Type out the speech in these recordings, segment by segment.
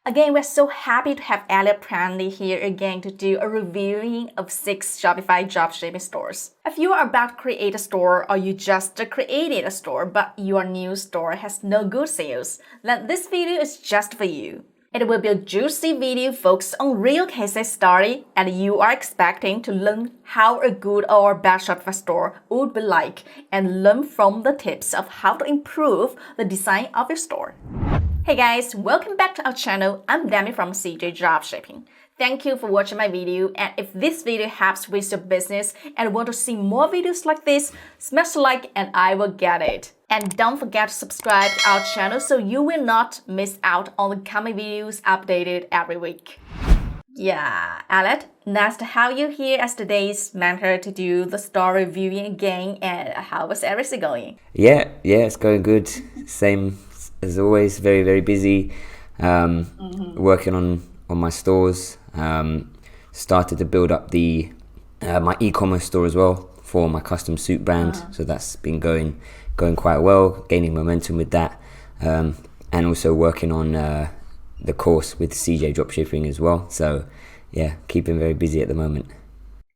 Again, we're so happy to have Elliott here again to do a reviewing of 6 Shopify dropshipping stores. If you are about to create a store or you just created a store but your new store has no good sales, then this video is just for you. It will be a juicy video focused on real case study and you are expecting to learn how a good or bad Shopify store would be like and learn from the tips of how to improve the design of your store. Hey guys, welcome back to our channel. I'm Demi from CJdropshipping. Thank you for watching my video, and if this video helps with your business and want to see more videos like this, smash the like and I will get it. And don't forget to subscribe to our channel so you will not miss out on the coming videos updated every week. Yeah, Elliott, nice to have you here as today's mentor to do the store reviewing again, and how was everything going? Yeah, it's going good. Same as always, very, very busy, working on my stores. Started to build up the my e-commerce store as well for my custom suit brand. So that's been going quite well, gaining momentum with that, and also working on the course with CJdropshipping as well. So yeah, keeping very busy at the moment.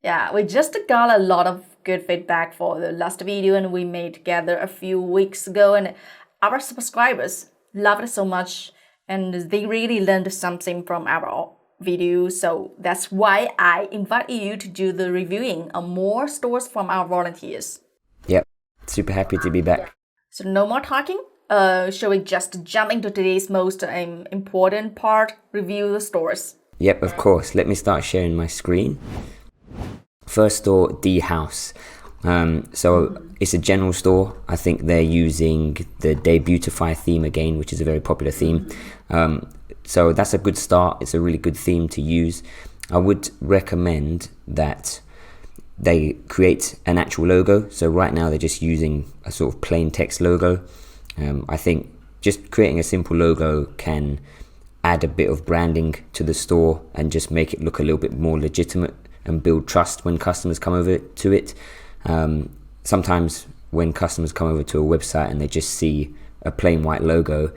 Yeah, we just got a lot of good feedback for the last video and we made together a few weeks ago, and our subscribers loved it so much and they really learned something from our video. So that's why I invite you to do the reviewing on more stores from our volunteers. Yep, super happy to be back. So no more talking. Shall we just jump into today's most important part, review the stores? Yep, of course. Let me start sharing my screen. First store, D House. So it's a general store. I think they're using the Debutify theme again, which is a very popular theme. So that's a good start. It's a really good theme to use. I would recommend that they create an actual logo. So right now they're just using a sort of plain text logo. I think just creating a simple logo can add a bit of branding to the store and just make it look a little bit more legitimate and build trust when customers come over to it. Sometimes when customers come over to a website and they just see a plain white logo,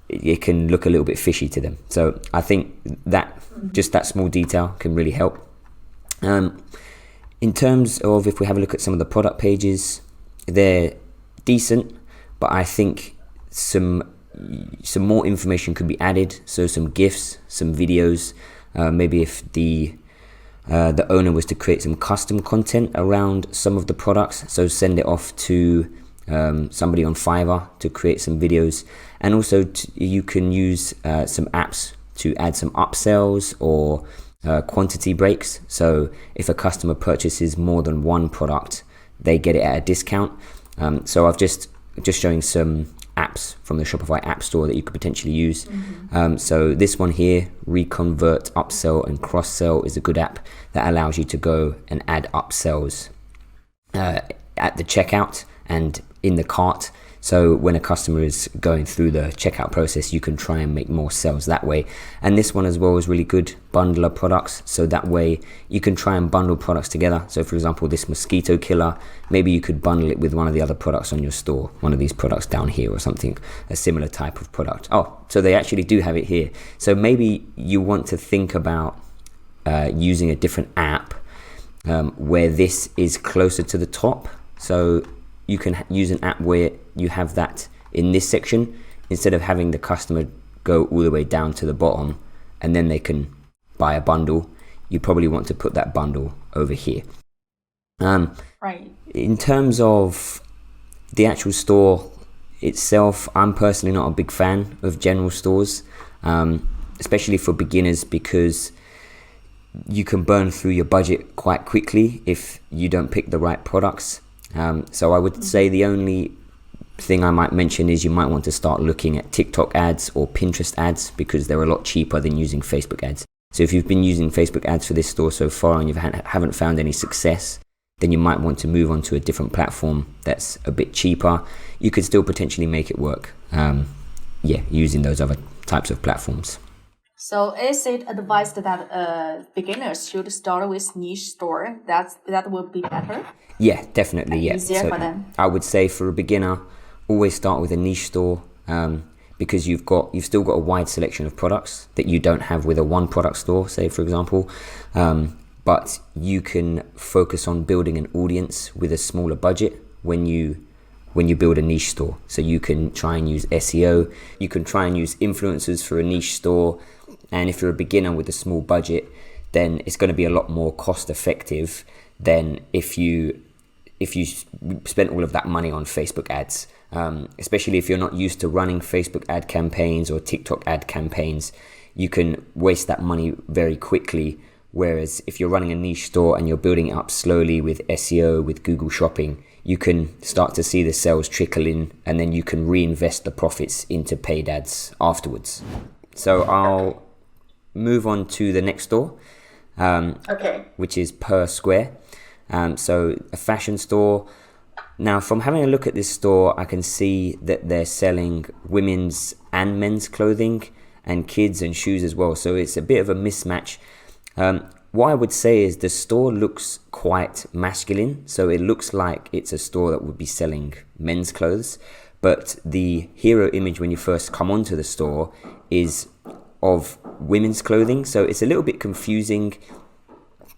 it can look a little bit fishy to them. So I think that just that small detail can really help. In terms of, if we have a look at some of the product pages, they're decent, but I think some more information could be added. So some GIFs, some videos, maybe if the owner was to create some custom content around some of the products, so send it off to somebody on Fiverr to create some videos. And also you can use some apps to add some upsells or quantity breaks. So if a customer purchases more than one product, they get it at a discount. So I've just showing some apps from the Shopify App Store that you could potentially use. So this one here, Reconvert, Upsell and Cross-Sell, is a good app that allows you to go and add upsells at the checkout and in the cart. So when a customer is going through the checkout process, you can try and make more sales that way. And this one as well is really good, bundler products. So that way you can try and bundle products together. So for example, this mosquito killer, maybe you could bundle it with one of the other products on your store, one of these products down here or something, a similar type of product. Oh, so they actually do have it here. So maybe you want to think about using a different app where this is closer to the top. So you can use an app where you have that in this section instead of having the customer go all the way down to the bottom and then they can buy a bundle. You probably want to put that bundle over here. Right. In terms of the actual store itself, I'm personally not a big fan of general stores, especially for beginners, because you can burn through your budget quite quickly if you don't pick the right products. So I would say the only thing I might mention is you might want to start looking at TikTok ads or Pinterest ads, because they're a lot cheaper than using Facebook ads. So if you've been using Facebook ads for this store so far and you haven't found any success, then you might want to move on to a different platform that's a bit cheaper. You could still potentially make it work, using those other types of platforms. So is it advised that beginners should start with niche store? That would be better? Yeah, definitely. Yeah. Easier for them. I would say for a beginner, always start with a niche store. because you've still got a wide selection of products that you don't have with a one product store, say for example. But you can focus on building an audience with a smaller budget when you build a niche store. So you can try and use SEO, you can try and use influencers for a niche store. And if you're a beginner with a small budget, then it's going to be a lot more cost effective than if you spent all of that money on Facebook ads. Especially if you're not used to running Facebook ad campaigns or TikTok ad campaigns, you can waste that money very quickly. Whereas if you're running a niche store and you're building it up slowly with SEO, with Google Shopping, you can start to see the sales trickle in, and then you can reinvest the profits into paid ads afterwards. So I'll move on to the next store, which is Per Square. So a fashion store. Now, from having a look at this store, I can see that they're selling women's and men's clothing and kids and shoes as well. So it's a bit of a mismatch. What I would say is the store looks quite masculine. So it looks like it's a store that would be selling men's clothes. But the hero image when you first come onto the store is of women's clothing. So it's a little bit confusing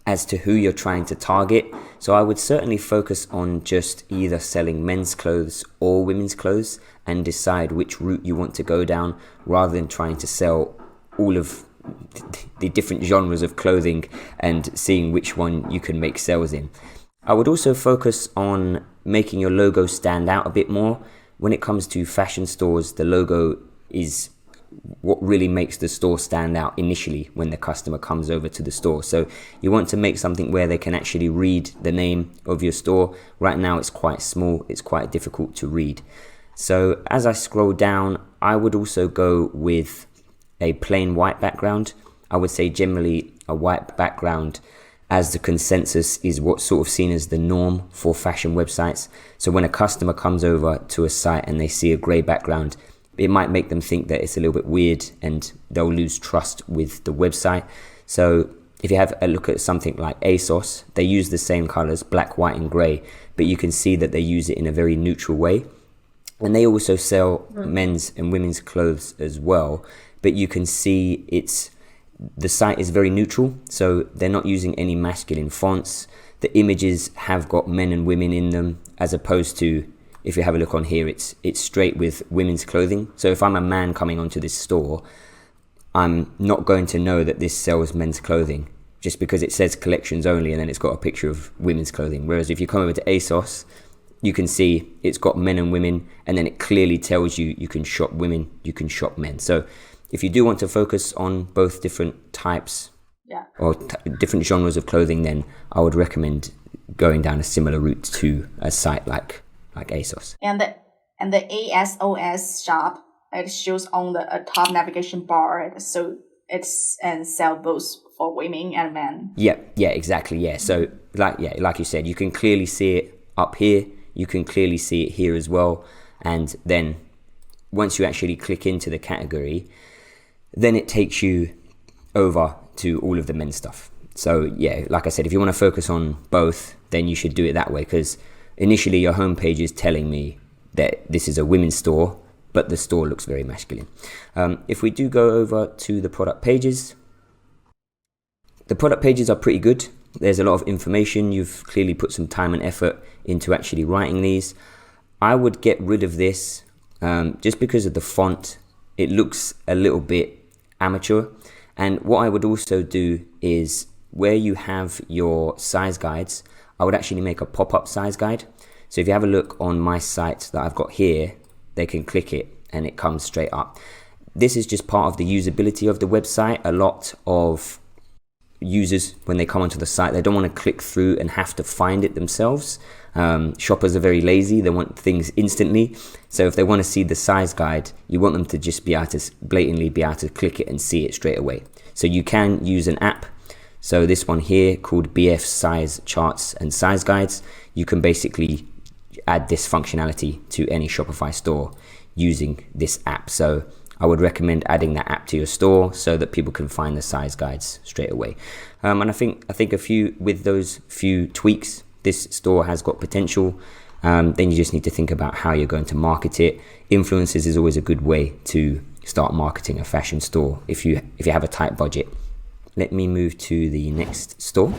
as to who you're trying to target. So I would certainly focus on just either selling men's clothes or women's clothes and decide which route you want to go down, rather than trying to sell all of the different genres of clothing and seeing which one you can make sales in. I would also focus on making your logo stand out a bit more. When it comes to fashion stores, the logo is what really makes the store stand out initially when the customer comes over to the store. So you want to make something where they can actually read the name of your store. Right now it's quite small, it's quite difficult to read. So as I scroll down, I would also go with a plain white background. I would say generally a white background, as the consensus is what's sort of seen as the norm for fashion websites. So when a customer comes over to a site and they see a grey background, it might make them think that it's a little bit weird and they'll lose trust with the website. So if you have a look at something like ASOS, they use the same colors, black, white and grey, but you can see that they use it in a very neutral way. And they also sell men's and women's clothes as well, but you can see the site is very neutral. So they're not using any masculine fonts. The images have got men and women in them, as opposed to, if you have a look on here, it's straight with women's clothing. So if I'm a man coming onto this store, I'm not going to know that this sells men's clothing just because it says collections only and then it's got a picture of women's clothing. Whereas if you come over to ASOS, you can see it's got men and women, and then it clearly tells you you can shop women, you can shop men. So if you do want to focus on both different types or different genres of clothing, then I would recommend going down a similar route to a site like ASOS. And the ASOS shop, it shows on the top navigation bar, so it's and sell both for women and men. Yeah, exactly. Yeah. So like you said, you can clearly see it up here. You can clearly see it here as well. And then once you actually click into the category, then it takes you over to all of the men's stuff. So yeah, like I said, if you want to focus on both, then you should do it that way, because initially your homepage is telling me that this is a women's store, but the store looks very masculine. If we do go over to the product pages, the product pages are pretty good. There's a lot of information. You've clearly put some time and effort into actually writing these. I would get rid of this just because of the font. It looks a little bit amateur. And what I would also do is, where you have your size guides, I would actually make a pop-up size guide. So if you have a look on my site that I've got here, they can click it and it comes straight up. This is just part of the usability of the website. A lot of users, when they come onto the site, they don't want to click through and have to find it themselves. Shoppers are very lazy. They want things instantly. So if they want to see the size guide, you want them to just be able to blatantly be able to click it and see it straight away. So you can use an app. So this one here called BF Size Charts and Size Guides, you can basically add this functionality to any Shopify store using this app. So I would recommend adding that app to your store so that people can find the size guides straight away. And I think with those few tweaks, this store has got potential. Then you just need to think about how you're going to market it. Influencers is always a good way to start marketing a fashion store if you have a tight budget. Let me move to the next store.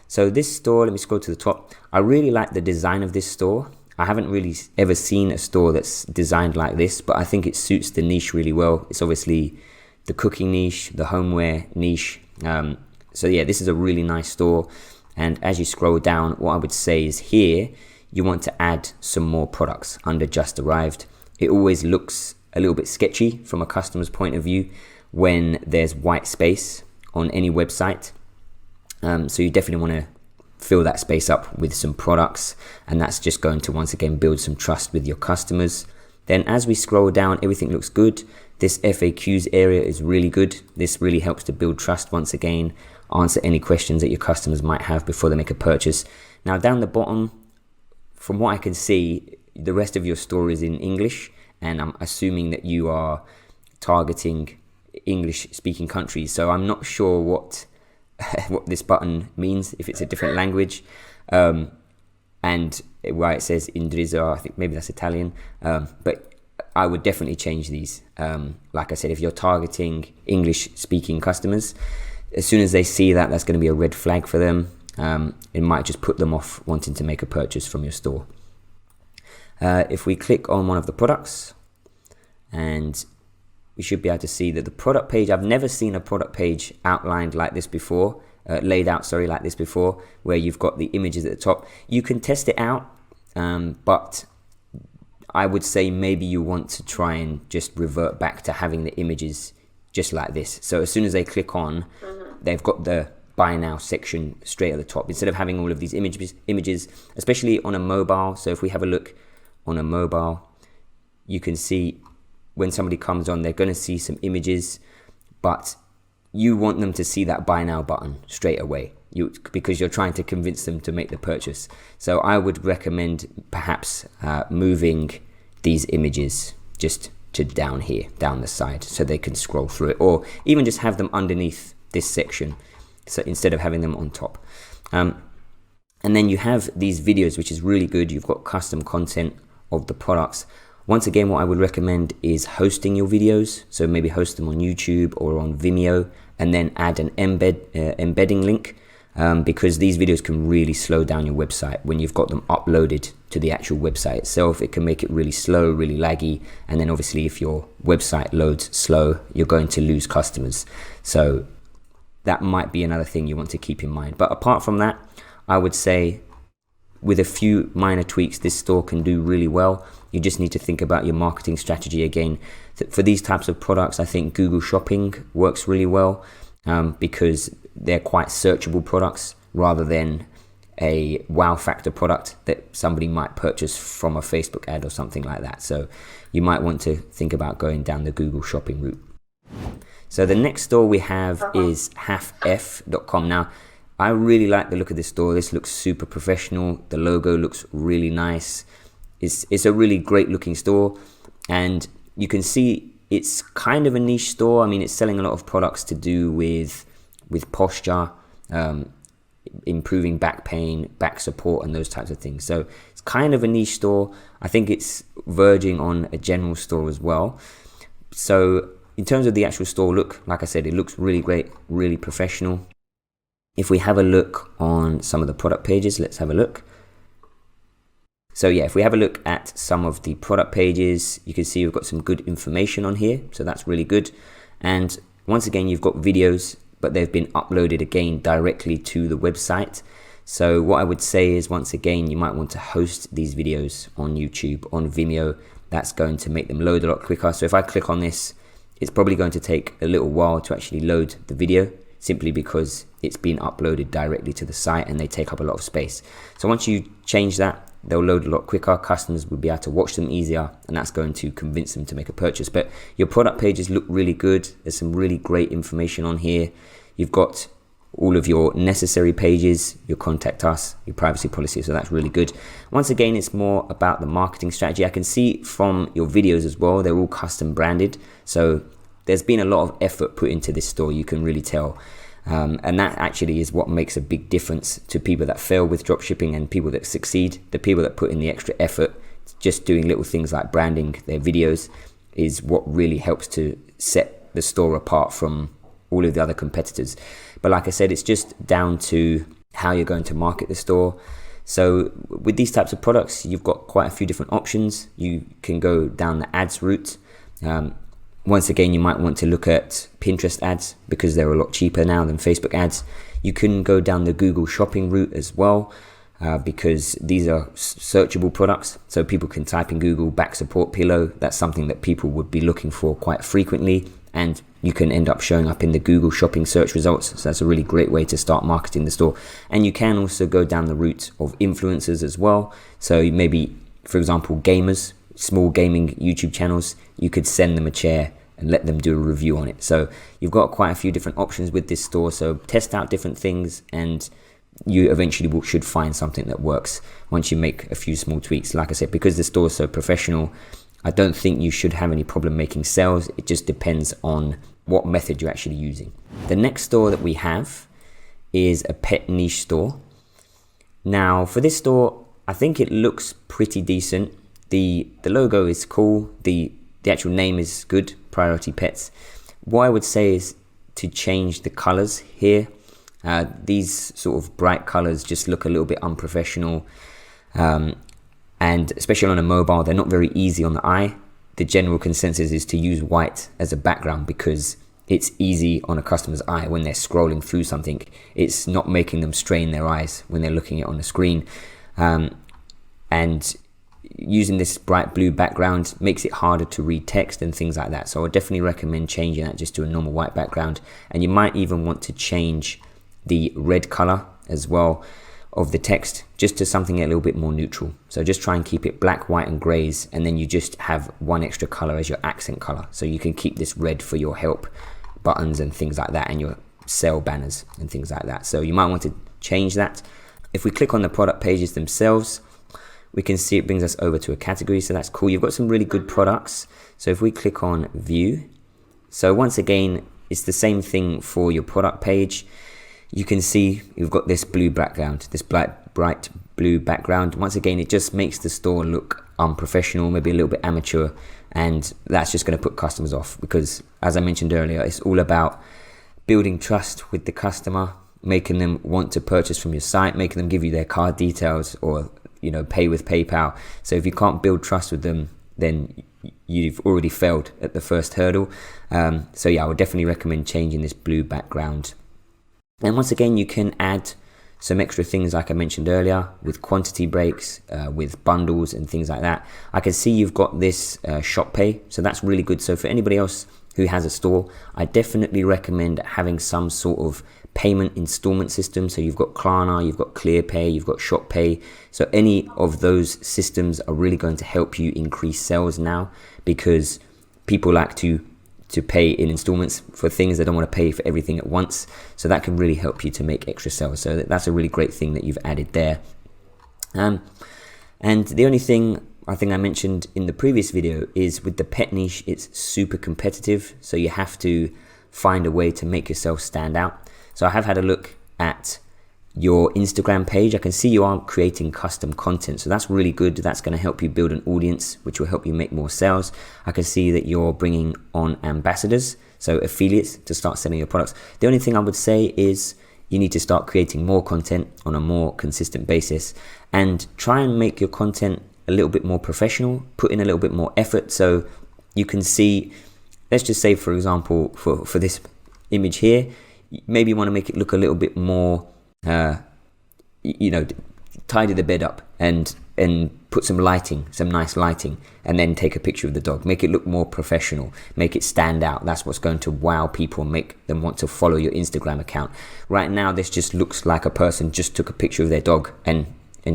So this store, let me scroll to the top. I really like the design of this store. I haven't really ever seen a store that's designed like this, but I think it suits the niche really well. It's obviously the cooking niche, the homeware niche. So yeah, this is a really nice store. And as you scroll down, what I would say is here, you want to add some more products under just arrived. It always looks a little bit sketchy from a customer's point of view when there's white space on any website. So you definitely want to fill that space up with some products, and that's just going to once again build some trust with your customers. Then as we scroll down, everything looks good. This FAQs area is really good. This really helps to build trust once again, answer any questions that your customers might have before they make a purchase. Now down the bottom, from what I can see, the rest of your store is in English, and I'm assuming that you are targeting English speaking countries. So I'm not sure what this button means, if it's a different language. And why it says Indrizzo, I think maybe that's Italian. But I would definitely change these. Like I said, if you're targeting English speaking customers, as soon as they see that, that's going to be a red flag for them. It might just put them off wanting to make a purchase from your store. If we click on one of the products, and we should be able to see that the product page, I've never seen a product page outlined like this before, laid out like this before, where you've got the images at the top. You can test it out, but I would say maybe you want to try and just revert back to having the images just like this. So as soon as they click on, they've got the buy now section straight at the top, instead of having all of these images, especially on a mobile. So if we have a look on a mobile, you can see when somebody comes on, they're going to see some images, but you want them to see that buy now button straight away, because you're trying to convince them to make the purchase. So I would recommend perhaps moving these images just to down here, down the side, so they can scroll through it, or even just have them underneath this section, so instead of having them on top. And then you have these videos, which is really good. You've got custom content of the products. Once again, what I would recommend is hosting your videos. So maybe host them on YouTube or on Vimeo, and then add an embedding link, because these videos can really slow down your website when you've got them uploaded to the actual website itself. It can make it really slow, really laggy. And then obviously if your website loads slow, you're going to lose customers. So that might be another thing you want to keep in mind. But apart from that, I would say with a few minor tweaks, this store can do really well. You just need to think about your marketing strategy again. For these types of products, I think Google Shopping works really well, because they're quite searchable products rather than a wow factor product that somebody might purchase from a Facebook ad or something like that. So you might want to think about going down the Google Shopping route. So the next store we have is half-f.com. Now, I really like the look of this store. This looks super professional. The logo looks really nice. It's a really great looking store, and you can see it's kind of a niche store. I mean, it's selling a lot of products to do with posture, improving back pain, back support, and those types of things. So it's kind of a niche store. I think it's verging on a general store as well. So in terms of the actual store look, like I said, it looks really great, really professional. If we have a look on some of the product pages, let's have a look. So yeah, if we have a look at some of the product pages, you can see we've got some good information on here. So that's really good. And once again, you've got videos, but they've been uploaded again directly to the website. So what I would say is, once again, you might want to host these videos on YouTube, on Vimeo. That's going to make them load a lot quicker. So if I click on this, it's probably going to take a little while to actually load the video, simply because it's been uploaded directly to the site and they take up a lot of space. So once you change that, they'll load a lot quicker. Customers will be able to watch them easier, and that's going to convince them to make a purchase. But your product pages look really good. There's some really great information on here. You've got all of your necessary pages, your contact us, your privacy policy. So that's really good. Once again, it's more about the marketing strategy. I can see from your videos as well, they're all custom branded. So there's been a lot of effort put into this store. You can really tell. And that actually is what makes a big difference to people that fail with dropshipping and people that succeed. The people that put in the extra effort, just doing little things like branding their videos, is what really helps to set the store apart from all of the other competitors. But like I said, it's just down to how you're going to market the store. So with these types of products, you've got quite a few different options. You can go down the ads route. Once again, you might want to look at Pinterest ads because they're a lot cheaper now than Facebook ads. You can go down the Google shopping route as well, because these are searchable products. So people can type in Google back support pillow. That's something that people would be looking for quite frequently. And you can end up showing up in the Google shopping search results. So that's a really great way to start marketing the store. And you can also go down the route of influencers as well. So maybe, for example, gamers, small gaming YouTube channels, you could send them a chair and let them do a review on it. So you've got quite a few different options with this store. So test out different things and you eventually should find something that works once you make a few small tweaks. Like I said, because the store is so professional, I don't think you should have any problem making sales. It just depends on what method you're actually using. The next store that we have is a pet niche store. Now for this store, I think it looks pretty decent. The logo is cool. The actual name is good, Priority Pets. What I would say is to change the colors here. These sort of bright colors just look a little bit unprofessional. And especially on a mobile, they're not very easy on the eye. The general consensus is to use white as a background because it's easy on a customer's eye when they're scrolling through something. It's not making them strain their eyes when they're looking at it on the screen. And using this bright blue background makes it harder to read text and things like that. So I would definitely recommend changing that just to a normal white background. And you might even want to change the red color as well of the text just to something a little bit more neutral. So just try and keep it black, white and grays, and then you just have one extra color as your accent color. So you can keep this red for your help buttons and things like that, and your sale banners and things like that. So you might want to change that. If we click on the product pages themselves, we can see it brings us over to a category. So that's cool. You've got some really good products. So if we click on view, so once again, it's the same thing for your product page. You can see you've got this blue background, this bright blue background. Once again, it just makes the store look unprofessional, maybe a little bit amateur, and that's just going to put customers off because, as I mentioned earlier, it's all about building trust with the customer, making them want to purchase from your site, making them give you their card details or, you know, pay with PayPal. So if you can't build trust with them, then you've already failed at the first hurdle. So yeah, I would definitely recommend changing this blue background. And once again, you can add some extra things like I mentioned earlier with quantity breaks, with bundles and things like that. I can see you've got this shop pay, so that's really good. So for anybody else who has a store, I definitely recommend having some sort of payment installment system. So you've got Klarna, you've got ClearPay, you've got ShopPay. So any of those systems are really going to help you increase sales now because people like to pay in installments for things. They don't want to pay for everything at once. So that can really help you to make extra sales. So that's a really great thing that you've added there. And the only thing I think I mentioned in the previous video is with the pet niche, it's super competitive. So you have to find a way to make yourself stand out. So I have had a look at your Instagram page. I can see you are creating custom content. So that's really good. That's going to help you build an audience, which will help you make more sales. I can see that you're bringing on ambassadors, so affiliates to start selling your products. The only thing I would say is you need to start creating more content on a more consistent basis and try and make your content a little bit more professional, put in a little bit more effort. So you can see, let's just say, for example, for this image here, maybe you want to make it look a little bit more tidy the bed up and put some lighting, some nice lighting, and then take a picture of the dog. Make it look more professional, make it stand out. That's what's going to wow people and make them want to follow your Instagram account. Right now, this just looks like a person just took a picture of their dog and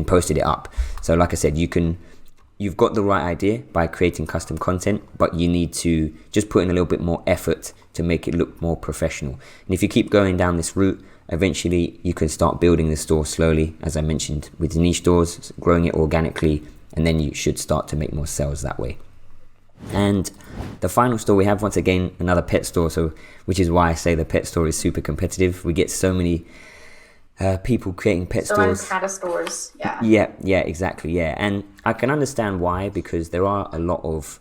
posted it up. So like I said, you've got the right idea by creating custom content, but you need to just put in a little bit more effort to make it look more professional. And if you keep going down this route, eventually you can start building the store slowly, as I mentioned with niche stores, growing it organically, and then you should start to make more sales that way. And the final store we have, once again, another pet store. So, which is why I say the pet store is super competitive. We get so many people creating pet stores. So many pet stores, yeah. Yeah, exactly, yeah. And I can understand why, because there are a lot of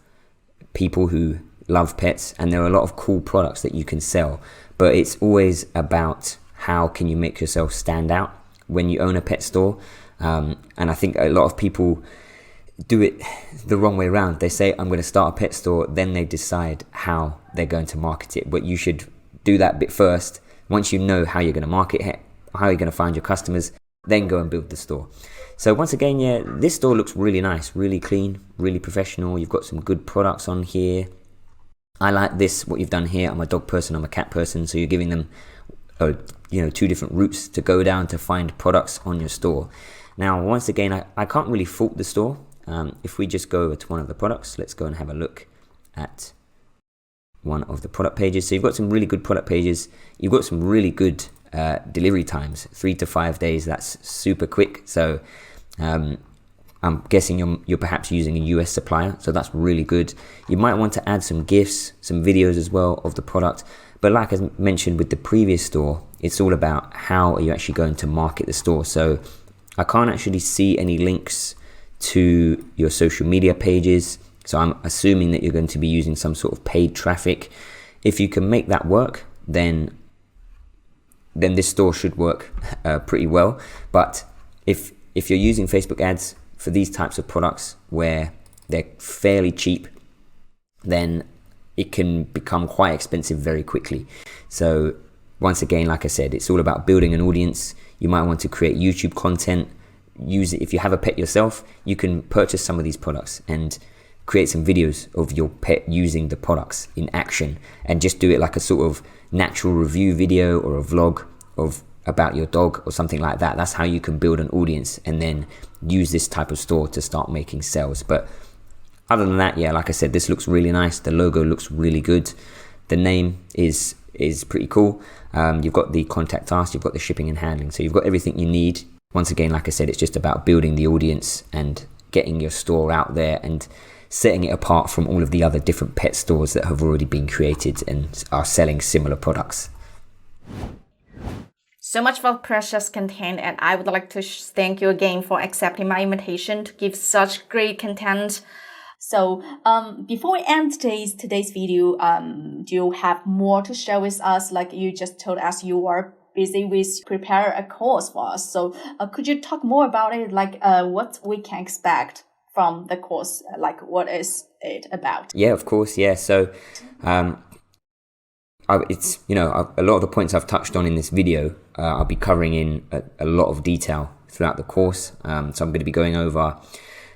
people who love pets and there are a lot of cool products that you can sell. But it's always about how can you make yourself stand out when you own a pet store. And I think a lot of people do it the wrong way around. They say, I'm going to start a pet store, then they decide how they're going to market it. But you should do that bit first. Once you know how you're going to market it, how you're going to find your customers, then go and build the store. So once again, yeah, this store looks really nice, really clean, really professional. You've got some good products on here. I like this, what you've done here. I'm a dog person, I'm a cat person. So you're giving them, two different routes to go down to find products on your store. Now, once again, I can't really fault the store. If we just go over to one of the products, let's go and have a look at one of the product pages. So you've got some really good product pages. You've got some really good delivery times, 3 to 5 days. That's super quick. So I'm guessing you're perhaps using a US supplier, so that's really good. You might want to add some GIFs, some videos as well of the product. But like I mentioned with the previous store, it's all about how are you actually going to market the store. So I can't actually see any links to your social media pages. So I'm assuming that you're going to be using some sort of paid traffic. If you can make that work, then this store should work pretty well. But if you're using Facebook ads for these types of products where they're fairly cheap, then it can become quite expensive very quickly. So once again, like I said, it's all about building an audience. You might want to create YouTube content. Use it. If you have a pet yourself, you can purchase some of these products and create some videos of your pet using the products in action, and just do it like a sort of natural review video or a vlog about your dog or something like that. That's how you can build an audience and then use this type of store to start making sales. But other than that, yeah, like I said, this looks really nice. The logo looks really good. The name is pretty cool. You've got the contact us, you've got the shipping and handling. So you've got everything you need. Once again, like I said, it's just about building the audience and getting your store out there and setting it apart from all of the other different pet stores that have already been created and are selling similar products. So much for precious content, and I would like to thank you again for accepting my invitation to give such great content. So before we end today's video, do you have more to share with us? Like you just told us you are busy with prepare a course for us. So could you talk more about it? Like what we can expect from the course? Like what is it about? Yeah, of course. Yeah. So it's, a lot of the points I've touched on in this video, I'll be covering in a lot of detail throughout the course. So I'm going to be going over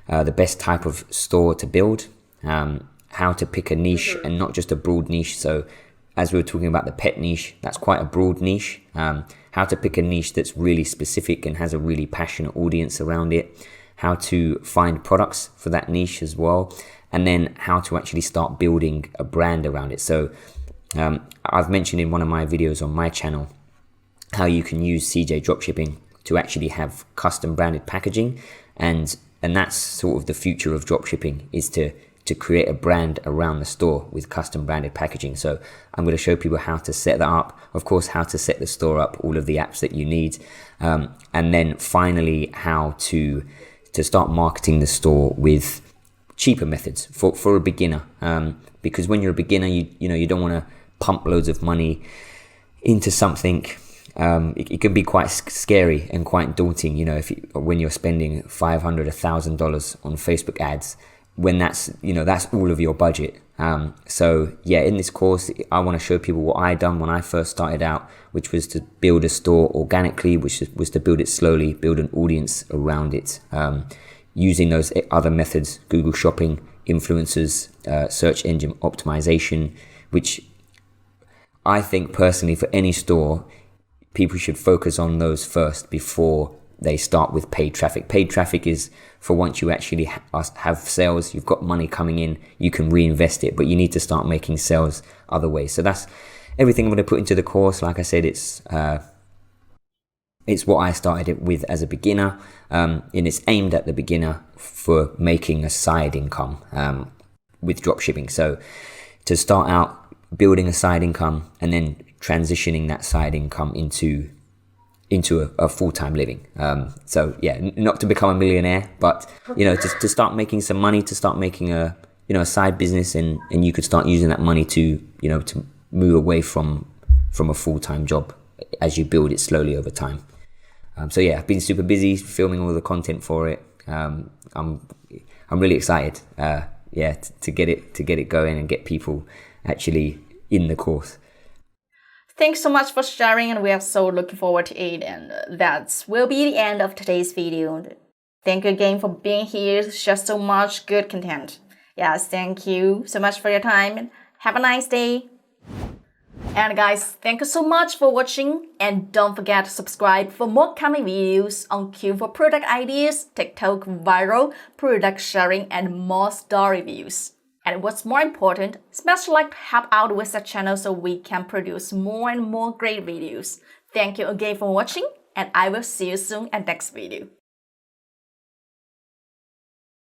the best type of store to build, how to pick a niche and not just a broad niche. So as we were talking about the pet niche, that's quite a broad niche. How to pick a niche that's really specific and has a really passionate audience around it. How to find products for that niche as well. And then how to actually start building a brand around it. So I've mentioned in one of my videos on my channel how you can use CJdropshipping to actually have custom branded packaging, and that's sort of the future of dropshipping, is to create a brand around the store with custom branded packaging. So I'm going to show people how to set that up, of course, how to set the store up, all of the apps that you need, and then finally how to start marketing the store with cheaper methods for a beginner, because when you're a beginner, you don't want to pump loads of money into something. It can be quite scary and quite daunting, when you're spending $500, $1,000 on Facebook ads, when that's all of your budget. So yeah, in this course, I want to show people what I done when I first started out, which was to build a store organically, which was to build it slowly, build an audience around it, using those other methods, Google Shopping, influencers, search engine optimization, which I think personally for any store, people should focus on those first before they start with paid traffic. Paid traffic is for once you actually have sales, you've got money coming in, you can reinvest it, but you need to start making sales other ways. So that's everything I'm going to put into the course. Like I said, it's what I started it with as a beginner, and it's aimed at the beginner for making a side income. with dropshipping. So to start out building a side income and then transitioning that side income into a full-time living. So yeah, not to become a millionaire, but to start making some money, to start making a side business, and you could start using that money to to move away from a full-time job as you build it slowly over time. So yeah, I've been super busy filming all the content for it. I'm really excited. To get it going and get people actually in the course. Thanks so much for sharing, and we are so looking forward to it. And that will be the end of today's video. Thank you again for being here to share so much good content. Yes, thank you so much for your time. Have a nice day. And guys, thank you so much for watching, and don't forget to subscribe for more coming videos on Q for product ideas, TikTok viral, product sharing, and more store reviews. And what's more important, smash like to help out with the channel so we can produce more and more great videos. Thank you again for watching, and I will see you soon at next video.